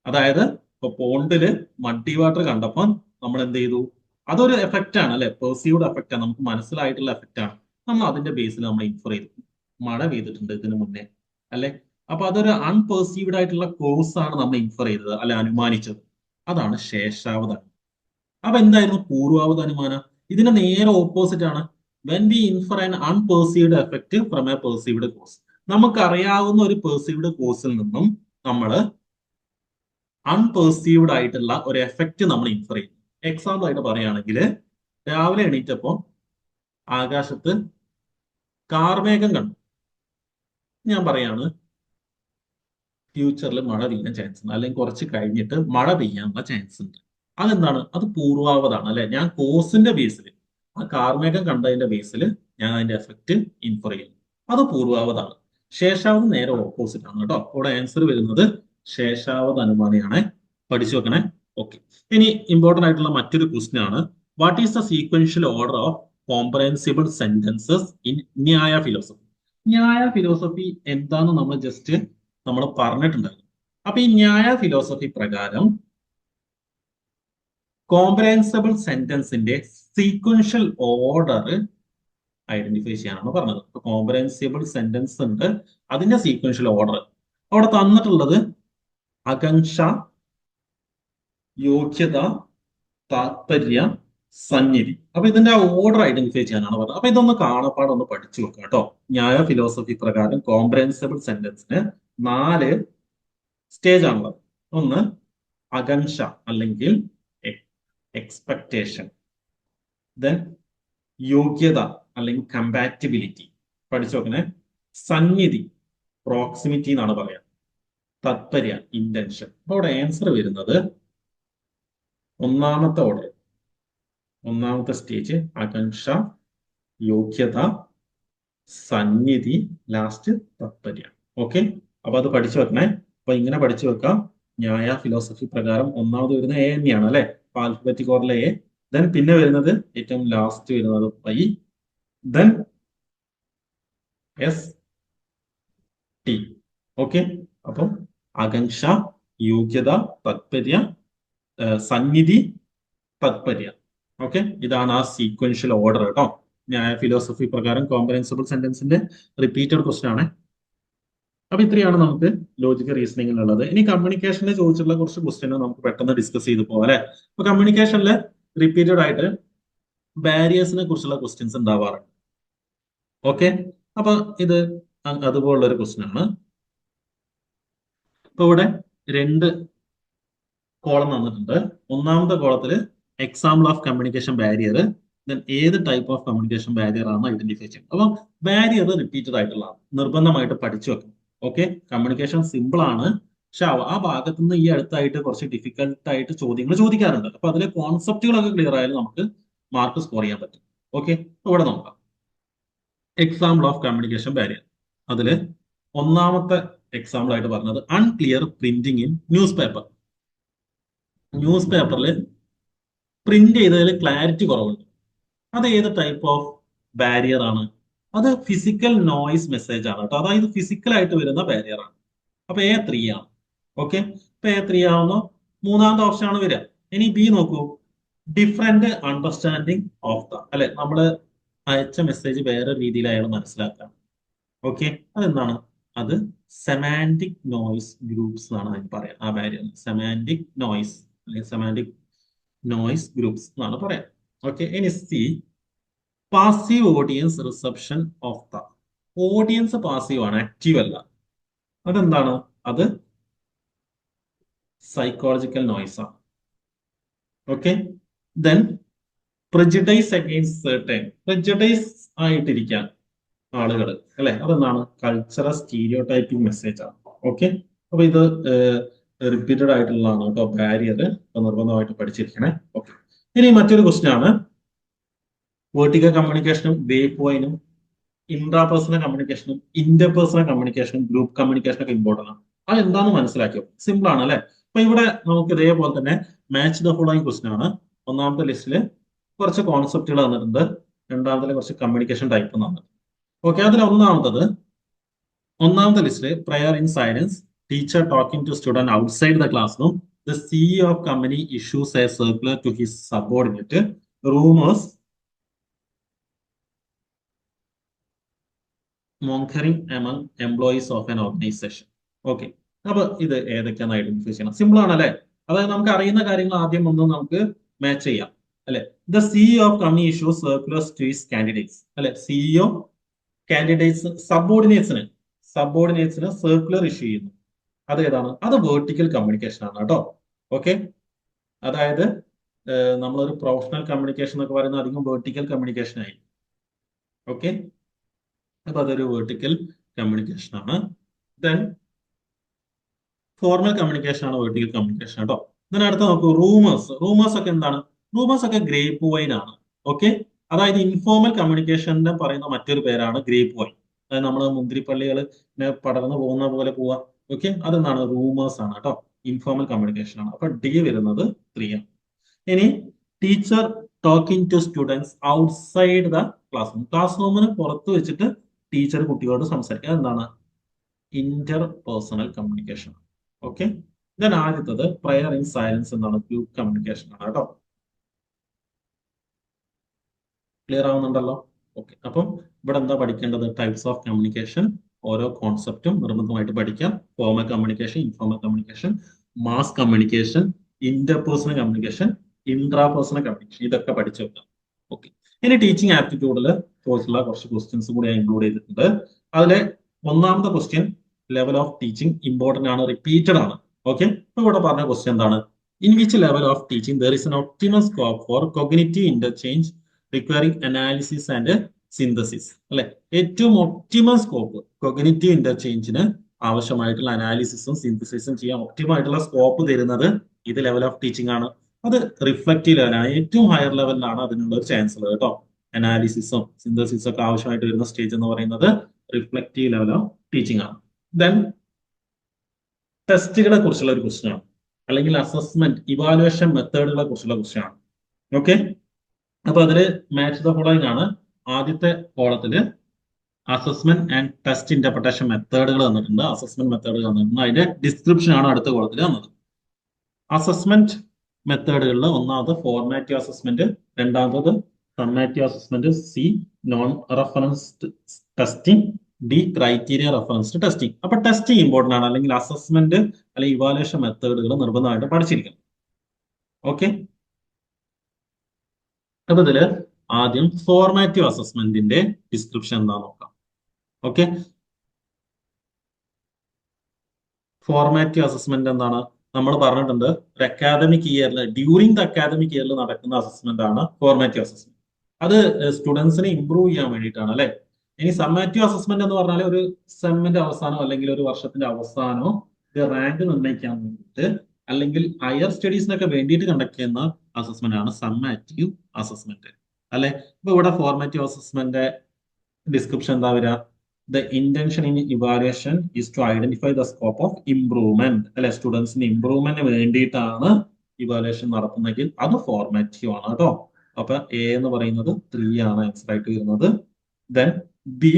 അതായത് ഇപ്പൊ പോണ്ടില് മഡി വാട്ടർ കണ്ടപ്പോൾ നമ്മൾ എന്ത് ചെയ്തു, അതൊരു എഫക്റ്റ് ആണ് അല്ലെ, പെർസീവ്ഡ് എഫക്റ്റ് ആണ്, നമുക്ക് മനസ്സിലായിട്ടുള്ള എഫക്റ്റ് ആണ്. നമ്മൾ അതിന്റെ ബേസിൽ നമ്മൾ ഇൻഫർ ചെയ്തു മഴ പെയ്തിട്ടുണ്ട് ഇതിനു മുന്നേ അല്ലെ. അപ്പൊ അതൊരു അൺപെർസീവ്ഡ് ആയിട്ടുള്ള കോസ് ആണ് നമ്മൾ ഇൻഫർ ചെയ്തത് അല്ലെ, അനുമാനിച്ചത്. അതാണ് ശേഷാവത്. അപ്പൊ എന്തായിരുന്നു പൂർവാവത് അനുമാനം, ഇതിന് നേരെ ഓപ്പോസിറ്റ് ആണ്. when we infer an unperceived effect from a perceived cause, നമുക്കറിയാവുന്ന ഒരു പെർസീവ്ഡ് കോസിൽ നിന്നും നമ്മൾ അൺപെർസീവ്ഡ് ആയിട്ടുള്ള ഒരു എഫക്റ്റ് നമ്മൾ ഇൻഫർ ചെയ്യും. എക്സാമ്പിൾ ആയിട്ട് പറയുകയാണെങ്കിൽ, രാവിലെ എണീറ്റപ്പോ ആകാശത്ത് കാർമേഘം കണ്ടു. ഞാൻ പറയാണ് ഫ്യൂച്ചറിൽ മഴ പെയ്യാൻ ചാൻസ് ഉണ്ട്, അല്ലെങ്കിൽ കുറച്ച് കഴിഞ്ഞിട്ട് മഴ പെയ്യാനുള്ള ചാൻസ് ഉണ്ട്. അതെന്താണ്, അത് പൂർവാവതാണ് അല്ലെ. ഞാൻ കോസിന്റെ ബേസിൽ, ആ കാർമേഘം കണ്ടതിന്റെ ബേസിൽ ഞാൻ അതിന്റെ എഫക്റ്റ് ഇൻഫർ ചെയ്യുന്നു, അത് പൂർവാവതാണ്. ശേഷാവത് നേരെ ഓപ്പോസിറ്റ് ആണ് കേട്ടോ. ഇവിടെ ആൻസർ വരുന്നത് ശേഷാവത് അനുമാനയാണ്, പഠിച്ചു വെക്കണേ. ഓക്കെ, ഇനി ഇമ്പോർട്ടന്റ് ആയിട്ടുള്ള മറ്റൊരു ക്വസ്റ്റ്യൻ ആണ്, what is the sequential order of comprehensible sentences in Nyaya philosophy. Nyaya philosophy എന്താന്ന് നമ്മൾ പറഞ്ഞിട്ടുണ്ടായിരുന്നു. അപ്പൊ ഈ ന്യായ ഫിലോസഫി പ്രകാരം കോംപ്രഹെൻസിബിൾ സെന്റൻസിന്റെ സീക്വൻഷ്യൽ ഓർഡർ ഐഡന്റിഫൈ ചെയ്യാനാണ് പറഞ്ഞത്. ഇപ്പൊ കോംപ്രഹെൻസിബിൾ സെന്റൻസ് ഉണ്ട്, അതിന്റെ സീക്വൻഷ്യൽ ഓർഡർ അവിടെ തന്നിട്ടുള്ളത് ആകാംക്ഷ, യോഗ്യത, താത്പര്യ, സന്നിധി. അപ്പൊ ഇതിന്റെ ഓർഡർ ഐഡന്റിഫൈ ചെയ്യാനാണ് പറഞ്ഞത്. അപ്പൊ ഇതൊന്ന് കാണപ്പാടൊന്ന് പഠിച്ചു വെക്കുക കേട്ടോ. ന്യായ ഫിലോസഫി പ്രകാരം കോംപ്രഹെൻസിബിൾ സെന്റൻസിന് 4 സ്റ്റേജ് ആണുള്ളത്. ഒന്ന് ആകാംക്ഷ അല്ലെങ്കിൽ എക്സ്പെക്ടേഷൻ, ദെൻ യോഗ്യത അല്ലെങ്കിൽ കമ്പാറ്റിബിലിറ്റി, പഠിച്ചു നോക്കണേ. സന്നിധി, പ്രോക്സിമിറ്റി എന്നാണ് പറയാം. താത്പര്യ, ഇന്റൻഷൻ. അപ്പൊ അവിടെ ആൻസർ വരുന്നത് ഒന്നാമത്തെ ഓർഡർ, ഒന്നാമത്തെ സ്റ്റേജ് ആകാംക്ഷ, യോഗ്യത, സന്നിധി, ലാസ്റ്റ് താത്പര്യം. ഓക്കെ, അപ്പൊ അത് പഠിച്ചു വെക്കണേ. അപ്പൊ ഇങ്ങനെ പഠിച്ചു വെക്കാം. ന്യായ ഫിലോസഫി പ്രകാരം ഒന്നാമത് വരുന്ന എ തന്നെയാണ് അല്ലെ, ആൽഫബറ്റിക് ഓർഡറിലെ എ. ദെൻ പിന്നെ വരുന്നത് ഏറ്റവും ലാസ്റ്റ് വരുന്നത് pi, then S T. Okay, അപ്പം ആകാംക്ഷ, യോഗ്യത, താത്പര്യ, സന്നിധി, താത്പര്യ. ഓക്കെ, ഇതാണ് ആ സീക്വൻഷ്യൽ ഓർഡർ കേട്ടോ. ന്യായ ഫിലോസഫി പ്രകാരം കോംപ്രഹെൻസിബിൾ സെന്റൻസിന്റെ റിപ്പീറ്റഡ് ക്വസ്റ്റൻ ആണ്. അപ്പൊ ഇത്രയാണ് നമുക്ക് ലോജിക്കൽ റീസണിംഗിലുള്ളത്. ഇനി കമ്മ്യൂണിക്കേഷനിൽ ചോദിച്ചിട്ടുള്ള കുറച്ച് ക്വസ്റ്റ്യൻ നമുക്ക് പെട്ടെന്ന് ഡിസ്കസ് ചെയ്ത് പോകാം അല്ലെ. അപ്പൊ കമ്മ്യൂണിക്കേഷനിൽ റിപ്പീറ്റഡ് ആയിട്ട് ബാരിയേഴ്സിനെ കുറിച്ചുള്ള ക്വസ്റ്റ്യൻസ് ഉണ്ടാവാറുണ്ട്. ഓക്കെ, അപ്പൊ ഇത് അതുപോലുള്ള ഒരു ക്വസ്റ്റ്യൻ ആണ്. ഇപ്പൊ ഇവിടെ 2 കോളം തന്നിട്ടുണ്ട്. ഒന്നാമത്തെ കോളത്തിൽ example of communication barrier, then ഏത് ടൈപ്പ് ഓഫ് കമ്മ്യൂണിക്കേഷൻ ബാരിയർ ആണ് ഐഡന്റിഫൈ ചെയ്യുന്നത്. അപ്പൊ ബാരിയർ റിപ്പീറ്റഡ് ആയിട്ടുള്ളതാണ്, നിർബന്ധമായിട്ട് പഠിച്ചു വെക്കണം. ഓക്കെ, കമ്മ്യൂണിക്കേഷൻ സിമ്പിൾ ആണ്, പക്ഷെ ആ ഭാഗത്തു നിന്ന് ഈ അടുത്തായിട്ട് കുറച്ച് ഡിഫിക്കൽട്ട് ആയിട്ട് ചോദ്യങ്ങൾ ചോദിക്കാറുണ്ട്. അപ്പൊ അതിലെ കോൺസെപ്റ്റുകളൊക്കെ ക്ലിയർ ആയാലും നമുക്ക് മാർക്ക് സ്കോർ ചെയ്യാൻ പറ്റും. ഓക്കെ, ഇവിടെ നോക്കാം. എക്സാമ്പിൾ ഓഫ് കമ്മ്യൂണിക്കേഷൻ ബാരിയർ, അതിൽ ഒന്നാമത്തെ എക്സാമ്പിൾ ആയിട്ട് പറഞ്ഞത് unclear printing in news paper. News പേപ്പറിൽ പ്രിന്റ് ചെയ്തതിൽ ക്ലാരിറ്റി കുറവുണ്ട്. അത് ഏത് ടൈപ്പ് ഓഫ് ബാരിയർ ആണ്? അത് ഫിസിക്കൽ നോയിസ് മെസ്സേജ് ആണ് കേട്ടോ. അതായത് ഫിസിക്കൽ ആയിട്ട് വരുന്ന ബാരിയർ ആണ്. അപ്പൊ A3 ആണ്. ഓക്കെ, ഇപ്പൊ A3 ആവുന്നു. മൂന്നാമത്തെ ഓപ്ഷൻ ആണ് വരിക. ഇനി ബി നോക്കൂ, ഡിഫറെന്റ് അണ്ടർസ്റ്റാൻഡിങ് ഓഫ് ദ, അല്ലെ, നമ്മള് അയച്ച മെസ്സേജ് വേറെ രീതിയിൽ അയാൾ മനസ്സിലാക്കാം. ഓക്കെ, അതെന്താണ്? അത് സെമാന്റിക് നോയിസ് ഗ്രൂപ്പ്സ് എന്നാണ് അതിന് പറയാം. ആ ബാരിയർ സെമാന്റിക് നോയിസ് അല്ലെങ്കിൽ സെമാന്റിക് നോയിസ് ഗ്രൂപ്പ്സ് എന്നാണ് പറയാം. ഓക്കെ, ഇനി C, passive audience reception of the. Audience passive ആണ്, ആക്റ്റീവ് അല്ല. അതെന്താണ്? അത് സൈക്കോളജിക്കൽ നോയിസ് ആണ്. Okay, then prejudice against certain, prejudice ആയിട്ടിരിക്കാൻ ആളുകൾ അല്ലെ, അതെന്താണ്? കൾച്ചറൽ സ്റ്റീരിയോ ടൈപ്പിംഗ് മെസ്സേജ് ആണ്. ഓക്കെ, അപ്പൊ ഇത് റിപ്പീറ്റഡ് ആയിട്ടുള്ളതാണ് കേട്ടോ ബാരിയർ. നിർബന്ധമായിട്ട് പഠിച്ചിരിക്കണേ. ഓക്കെ, ഇനി മറ്റൊരു ക്വസ്റ്റ്യൻ ആണ്. വേർട്ടിക്കൽ കമ്മ്യൂണിക്കേഷനും വേവ് പോയിന്റും ഇൻട്രാപേഴ്സണൽ കമ്മ്യൂണിക്കേഷനും ഇന്റർപേഴ്സണൽ കമ്മ്യൂണിക്കേഷനും ഗ്രൂപ്പ് കമ്മ്യൂണിക്കേഷനും ഒക്കെ ഇമ്പോർട്ടൻ്റ് ആണ്. അത് എന്താണെന്ന് മനസ്സിലാക്കിയോ? സിമ്പിൾ ആണ് അല്ലെ. അപ്പൊ ഇവിടെ നമുക്ക് ഇതേപോലെ തന്നെ മാച്ച് ദ ഫോളോയിങ് ക്വസ്റ്റ്യൻ ആണ്. ഒന്നാമത്തെ ലിസ്റ്റിൽ കുറച്ച് കോൺസെപ്റ്റുകൾ തന്നിട്ടുണ്ട്, രണ്ടാമത്തെ കുറച്ച് കമ്മ്യൂണിക്കേഷൻ ടൈപ്പ് തന്നിട്ടുണ്ട്. ഓക്കെ, അതിൽ ഒന്നാമത്തെ ലിസ്റ്റിൽ prayer in silence, teacher talking to student outside the class room, the CEO of company issues a circular to his subordinate, rumours, mongering among employees of an organisation. Okay, അപ്പൊ ഇത് ഏതൊക്കെയാണ് identify ചെയ്യണം? Simple ആണ് അല്ലെ. അതായത് നമുക്ക് അറിയുന്ന കാര്യങ്ങൾ ആദ്യം ഒന്ന് നമുക്ക് മാച്ച് ചെയ്യാം അല്ലെ. The CEO of company issues circulars to his candidates അല്ലെ. CEO കാൻഡിഡേറ്റ്സ് സബോർഡിനേറ്റ്സിന് സർക്കുലർ ഇഷ്യൂ ചെയ്യുന്നു. അത് ഏതാണ്? അത് വേർട്ടിക്കൽ കമ്മ്യൂണിക്കേഷൻ ആണ് കേട്ടോ. ഓക്കെ, അതായത് നമ്മളൊരു പ്രൊഫഷണൽ കമ്മ്യൂണിക്കേഷൻ എന്നൊക്കെ പറയുന്നത് അധികം വേർട്ടിക്കൽ കമ്മ്യൂണിക്കേഷൻ ആയി. ഓക്കെ, അപ്പൊ അതൊരു വേർട്ടിക്കൽ കമ്മ്യൂണിക്കേഷൻ ആണ്. ദെൻ ഫോർമൽ കമ്മ്യൂണിക്കേഷൻ ആണ് വേർട്ടിക്കൽ കമ്മ്യൂണിക്കേഷൻ കേട്ടോ. ദെൻ അടുത്ത നോക്കൂ, റൂമേഴ്സ് ഒക്കെ എന്താണ്? റൂമേഴ്സ് ഒക്കെ ഗ്രേപ്പ് വൈൻ ആണ്. ഓക്കെ, അതായത് ഇൻഫോർമൽ കമ്മ്യൂണിക്കേഷന്റെ പറയുന്ന മറ്റൊരു പേരാണ് ഗ്രേപ്പ് വൈൻ. അതായത് നമ്മൾ മുന്തിരിപ്പള്ളികൾ പടർന്നു പോകുന്ന പോലെ പോവാ. ഓക്കെ, അതെന്താണ്? റൂമേഴ്സ് ആണ് കേട്ടോ. ഇൻഫോർമൽ കമ്മ്യൂണിക്കേഷൻ ആണ്. അപ്പൊ ഡി വരുന്നത് 3 ആണ്. ഇനി teacher talking to students outside the class room. Class റൂമിന് പുറത്ത് വെച്ചിട്ട് ടീച്ചർ കുട്ടികളോട് സംസാരിക്കുക. എന്താണ് interpersonal communication. Okay, then ആദ്യത്തത് പ്രയർ ഇൻ സൈലൻസ് എന്നാണ്, ഗ്രൂപ്പ് കമ്മ്യൂണിക്കേഷൻ ആണ് കേട്ടോ. ക്ലിയർ ആവുന്നുണ്ടല്ലോ? ഓക്കെ, അപ്പം ഇവിടെ എന്താ പഠിക്കേണ്ടത്? ടൈപ്സ് ഓഫ് കമ്മ്യൂണിക്കേഷൻ, ഓരോ കോൺസെപ്റ്റും നിർബന്ധമായിട്ട് പഠിക്കാം. Formal communication, informal communication, mass communication, interpersonal communication, intrapersonal communication, ഇതൊക്കെ പഠിച്ചു വെക്കാം. ഓക്കെ, ഇനി ടീച്ചിങ് ആപ്റ്റിറ്റ്യൂഡിൽ ചോദിച്ചുള്ള കുറച്ച് ക്വസ്റ്റ്യൻസ് കൂടി ഞാൻ ഇൻക്ലൂഡ് ചെയ്തിട്ടുണ്ട്. അതിലെ ഒന്നാമത്തെ question level of teaching important ആണ്, റിപ്പീറ്റഡ് ആണ്. ഓക്കെ, ഇപ്പൊ ഇവിടെ പറഞ്ഞ ക്വസ്റ്റ്യൻ എന്താണ്? In which level of teaching there is an optimal scope for cognitive interchange requiring analysis and synthesis. അല്ലെ, ഏറ്റവും ഒപ്റ്റിമൽ സ്കോപ്പ് കോഗ്നിറ്റീവ് ഇന്റർചേഞ്ചിന് ആവശ്യമായിട്ടുള്ള അനാലിസിസും സിന്തസിസും ചെയ്യാൻ ഒപ്റ്റിമായിട്ടുള്ള സ്കോപ്പ് തരുന്നത് ഇത് ലെവൽ ഓഫ് ടീച്ചിങ് ആണ്. അത് റിഫ്ലക്റ്റീവ് ലെവലാണ്, ഏറ്റവും ഹയർ ലെവലിലാണ് അതിനുള്ള ഒരു ചാൻസ് ഉള്ളത് കേട്ടോ. അനാലിസിസും സിന്തസിസും ഒക്കെ ആവശ്യമായിട്ട് വരുന്ന സ്റ്റേജ് എന്ന് പറയുന്നത് റിഫ്ലക്റ്റീവ് ലെവൽ ഓഫ് ടീച്ചിങ് ആണ്. ദെൻ ടെസ്റ്റുകളെ കുറിച്ചുള്ള ഒരു ക്വസ്റ്റ്യൻ ആണ്, അല്ലെങ്കിൽ അസസ്മെന്റ് ഇവാലുവേഷൻ മെത്തേഡുകളെ കുറിച്ചുള്ള ക്വസ്റ്റ്യൻ ആണ്. ഓക്കെ, അപ്പൊ അതില് മാച്ച് ദ ഫോളോയിങ് ആണ്. ആദ്യത്തെ കോളത്തില് അസസ്മെന്റ് ആൻഡ് ടെസ്റ്റ് ഇന്റർപ്രിട്ടേഷൻ മെത്തേഡുകൾ തന്നിട്ടുണ്ട്, അസസ്മെന്റ് മെത്തേഡുകൾ തന്നിട്ടുണ്ട്. അതിന്റെ ഡിസ്ക്രിപ്ഷൻ ആണ് അടുത്ത കോളത്തിൽ തന്നത്. അസസ്മെന്റ് മെത്തേഡുകളിൽ ഒന്നാമത് ഫോർമാറ്റീവ് അസസ്മെന്റ്, രണ്ടാമത് summative assessment, C non referenced testing, D criteria referenced testing. അപ്പൊ ടെസ്റ്റിംഗ് ഇമ്പോർട്ടന്റ് ആണ്, അല്ലെങ്കിൽ അസസ്മെന്റ് അല്ലെങ്കിൽ ഇവാലുവേഷൻ മെത്തേഡുകൾ നിർബന്ധമായിട്ട് പഠിച്ചിരിക്കണം. ഓക്കെ, അപ്പൊ ഇതില് ആദ്യം ഫോർമാറ്റീവ് അസസ്മെന്റിന്റെ ഡിസ്ക്രിപ്ഷൻ എന്താ നോക്കാം. ഓക്കെ, ഫോർമാറ്റീവ് അസസ്മെന്റ് എന്താണ്? നമ്മൾ പറഞ്ഞിട്ടുണ്ട്, ഒരു അക്കാദമിക് ഇയറിൽ ഡ്യൂറിംഗ് ദ അക്കാദമിക് ഇയറിൽ നടക്കുന്ന അസസ്മെന്റ് ആണ് ഫോർമാറ്റീവ് അസസ്മെന്റ്. അത് സ്റ്റുഡൻസിനെ ഇംപ്രൂവ് ചെയ്യാൻ വേണ്ടിയിട്ടാണ് അല്ലെ. ഇനി സമ്മേറ്റീവ് അസസ്മെന്റ് എന്ന് പറഞ്ഞാൽ ഒരു സെമ്മിന്റെ അവസാനമോ അല്ലെങ്കിൽ ഒരു വർഷത്തിന്റെ അവസാനമോ റാങ്ക് നിർണ്ണയിക്കാൻ വേണ്ടിയിട്ട് അല്ലെങ്കിൽ ഹയർ സ്റ്റഡീസിനൊക്കെ വേണ്ടിയിട്ട് കണ്ടക്ട് ചെയ്യുന്ന അസസ്മെന്റ് ആണ് സമ്മേറ്റീവ് അസസ്മെന്റ് അല്ലെ. ഇപ്പൊ ഇവിടെ ഫോർമാറ്റീവ് അസസ്മെന്റ് ഡിസ്ക്രിപ്ഷൻ എന്താ വരിക? The intention in evaluation is to identify the scope of improvement. അല്ലെ, സ്റ്റുഡൻസിന് ഇംപ്രൂവ്മെന്റ് വേണ്ടിയിട്ടാണ് ഇവാലുവേഷൻ നടത്തുന്നതെങ്കിൽ അത് ഫോർമാറ്റീവ് ആണ് കേട്ടോ. അപ്പൊ എ എന്ന് പറയുന്നത് 3 ആണ് ആൻസർ ആയിട്ട് വരുന്നത്. Then B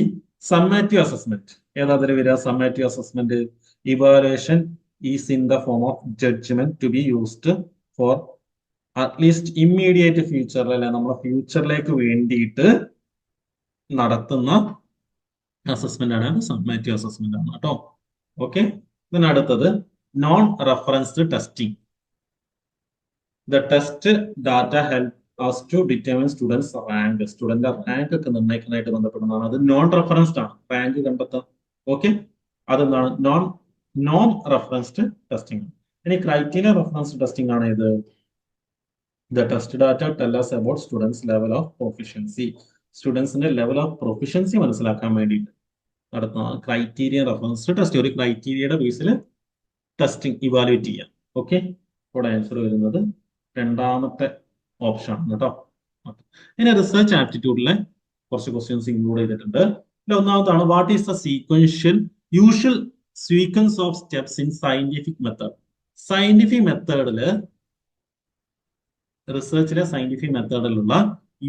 summative assessment. ഏതാ അതിൽ വരിക? Summative assessment evaluation is in the form of judgement to be used for at least immediate ഫ്യൂച്ചറിൽ, അല്ലെ നമ്മുടെ ഫ്യൂച്ചറിലേക്ക് വേണ്ടിയിട്ട് നടത്തുന്ന അസസ്മെന്റ് ആണ്, സമ്മേറ്റീവ് അസസ്മെന്റ് ആണ് കേട്ടോ. ഓക്കെ, then അടുത്തത് നോൺ referenced testing. The test data help us to determine students rank. Student rank ഒക്കെ നിർണ്ണയിക്കാനായിട്ട് ബന്ധപ്പെടുന്നതാണ്. അത് നോൺ റെഫറൻസ്ഡ് ആണ്, റാങ്ക് കണ്ടെത്താം. ഓക്കെ, അതെന്താണ്? നോൺ റെഫറൻസ്ഡ് ടെസ്റ്റിംഗ്. ഇനി ക്രൈറ്റീരിയ റെഫറൻസ്ഡ് ടെസ്റ്റിംഗ് ആണ് ഇത്. The test data tell us about students level of proficiency. സ്റ്റുഡൻസിന്റെ ലെവൽ ഓഫ് പ്രൊഫിഷ്യൻസി മനസ്സിലാക്കാൻ വേണ്ടിയിട്ട് നടത്തുന്ന ക്രൈറ്റീരിയ റെഫറൻസ്ഡ് ടെസ്റ്റ്. ഒരു ക്രൈറ്റീരിയയുടെ ബേസിൽ ടെസ്റ്റിംഗ് ഇവാലുവേറ്റ് ചെയ്യാം. ഓക്കെ, ഇവിടെ ആൻസർ വരുന്നത് രണ്ടാമത്തെ ഓപ്ഷൻ ആണ് കേട്ടോ. ഇനി റിസർച്ച് ആപ്റ്റിറ്റ്യൂഡിലെ കുറച്ച് ക്വസ്റ്റ്യൻസ് ഇൻക്ലൂഡ് ചെയ്തിട്ടുണ്ട്. ഒന്നാമതാണ്, what is the usual sequence of steps in scientific method. Scientific മെത്തേഡില്, റിസർച്ചിലെ സയന്റിഫിക് മെത്തേഡിലുള്ള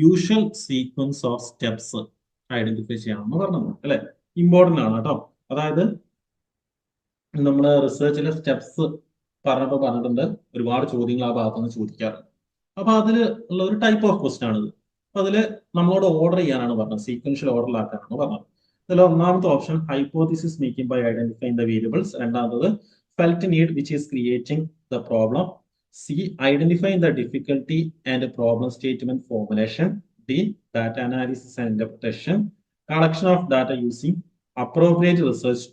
usual sequence of steps identify ചെയ്യാമെന്ന് പറഞ്ഞത് അല്ലെ. ഇമ്പോർട്ടന്റ് ആണ് കേട്ടോ. അതായത് നമ്മൾ റിസർച്ചിലെ സ്റ്റെപ്സ് പറഞ്ഞിട്ടുണ്ട്, ഒരുപാട് ചോദ്യങ്ങൾ ആ ഭാഗത്തുനിന്ന് ചോദിക്കാറുണ്ട്. അപ്പൊ അതിൽ ഉള്ള ഒരു ടൈപ്പ് ഓഫ് ക്വസ്റ്റ്യൻ ആണിത്. അപ്പൊ അതില് നമ്മളോട് ഓർഡർ ചെയ്യാനാണ് പറഞ്ഞത്, സീക്വൻഷ്യൽ ഓർഡറിലാക്കാനാണ് പറഞ്ഞത്. അതിൽ ഒന്നാമത്തെ option hypothesis making by identifying the variables. രണ്ടാമത് felt need which is creating the problem. C identifying the difficulty and problem statement formulation. D data analysis and interpretation. Collection of data using appropriate research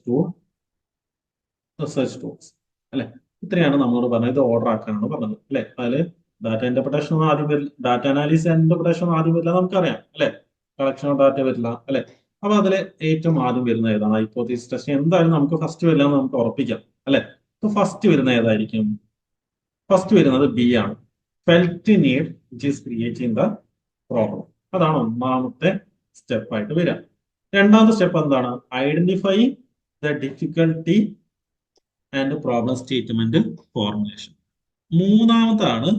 tools അല്ലെ. ഇത്രയാണ് നമ്മളോട് പറഞ്ഞത്. ഇത് order ആക്കാനാണ് പറഞ്ഞത് അല്ലെ. അതില് data interpretation ഒന്നും ആദ്യം വരില്ല, ഡാറ്റ അനാലിസിസ് ആൻഡ് ഇന്റർപ്രിട്ടേഷൻ ഒന്നും ആദ്യം വരില്ല, നമുക്കറിയാം അല്ലെ. കളക്ഷൻ ഓഫ് ഡാറ്റ വരില്ല അല്ലെ. അപ്പൊ അതില് ഏറ്റവും ആദ്യം വരുന്ന ഏതാണ്? Hypothesis test. എന്തായാലും നമുക്ക് ഫസ്റ്റ് വരില്ല എന്ന് നമുക്ക് ഉറപ്പിക്കാം അല്ലെ. അപ്പൊ ഫസ്റ്റ് വരുന്ന ഏതായിരിക്കും? ഫസ്റ്റ് വരുന്നത് ബി ആണ്, felt need which is creating the problem. അതാണ് ഒന്നാമത്തെ സ്റ്റെപ്പ് ആയിട്ട് വരിക. രണ്ടാമത്തെ സ്റ്റെപ്പ് എന്താണ്? Identify the difficulty and problem statement formulation. മൂന്നാമതാണ്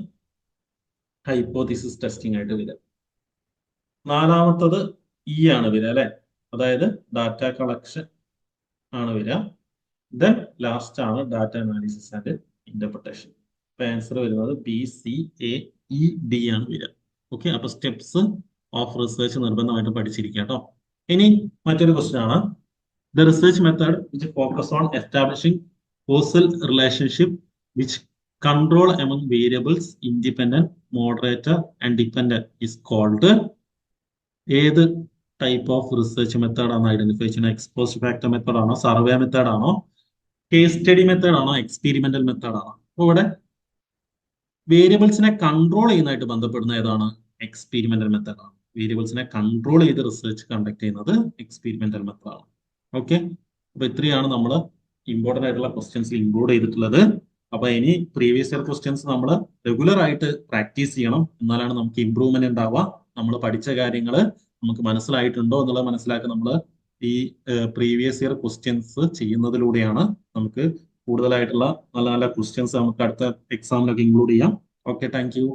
ഹൈപ്പോതിസിസ് ടെസ്റ്റിംഗ് ആയിട്ട് വരിക. നാലാമത്തത് ആണ് വരിക അല്ലെ, അതായത് ഡാറ്റ കളക്ഷൻ ആണ് വരിക. ദെൻ ലാസ്റ്റ് ആണ് ഡാറ്റ അനാലിസിസ് ആൻഡ് ഇന്റർപ്രിട്ടേഷൻ. അപ്പൊ ആൻസർ വരുന്നത് BCAED ആണ് വരിക. ഓക്കെ, അപ്പൊ സ്റ്റെപ്സ് ഓഫ് റിസർച്ച് നിർബന്ധമായിട്ട് പഠിച്ചിരിക്കുക കേട്ടോ. ഇനി മറ്റൊരു ക്വസ്റ്റ്യൻ ആണ്, the research method which focus on establishing causal relationship which control among variables independent, moderator and dependent is called. ഏത് ടൈപ്പ് ഓഫ് റിസർച്ച് മെത്തേഡ് ആണ് ഐഡന്റിഫൈ ചെയ്യുന്നത്? എക്സ്പോസ്റ്റ് ഫാക്ടർ മെത്തേഡ് ആണോ, survey method ആണോ, കേസ് സ്റ്റഡി മെത്തേഡ് ആണോ, experimental method ആണോ? അപ്പൊ ഇവിടെ വേരിയബിൾസിനെ control ചെയ്യുന്നതായിട്ട് ബന്ധപ്പെടുന്ന ഏതാണ്? എക്സ്പെരിമെന്റൽ മെത്തേഡ് ആണ്. വേരിയബിൾസിനെ കൺട്രോൾ ചെയ്ത് റിസർച്ച് കണ്ടക്ട് ചെയ്യുന്നത് എക്സ്പെരിമെന്റൽ മെത്തേഡ് ആണ്. ഓക്കെ, അപ്പൊ ഇത്രയാണ് നമ്മൾ ഇമ്പോർട്ടന്റ് ആയിട്ടുള്ള ക്വസ്റ്റ്യൻസ് ഇൻക്ലൂഡ് ചെയ്തിട്ടുള്ളത്. അപ്പൊ ഇനി പ്രീവിയസ് ഇയർ ക്വസ്റ്റ്യൻസ് നമ്മൾ റെഗുലർ ആയിട്ട് പ്രാക്ടീസ് ചെയ്യണം, എന്നാലാണ് നമുക്ക് ഇമ്പ്രൂവ്മെന്റ് ഉണ്ടാവുക. നമ്മൾ പഠിച്ച കാര്യങ്ങൾ നമുക്ക് മനസ്സിലായിട്ടുണ്ടോ എന്നുള്ളത് മനസ്സിലാക്കി നമ്മൾ ഈ പ്രീവിയസ് ഇയർ ക്വസ്റ്റ്യൻസ് ചെയ്യുന്നതിലൂടെയാണ് നമുക്ക് കൂടുതലായിട്ടുള്ള നല്ല നല്ല ക്വസ്റ്റ്യൻസ് നമുക്ക് അടുത്ത എക്സാമിലൊക്കെ ഇൻക്ലൂഡ് ചെയ്യാം. Okay, thank you.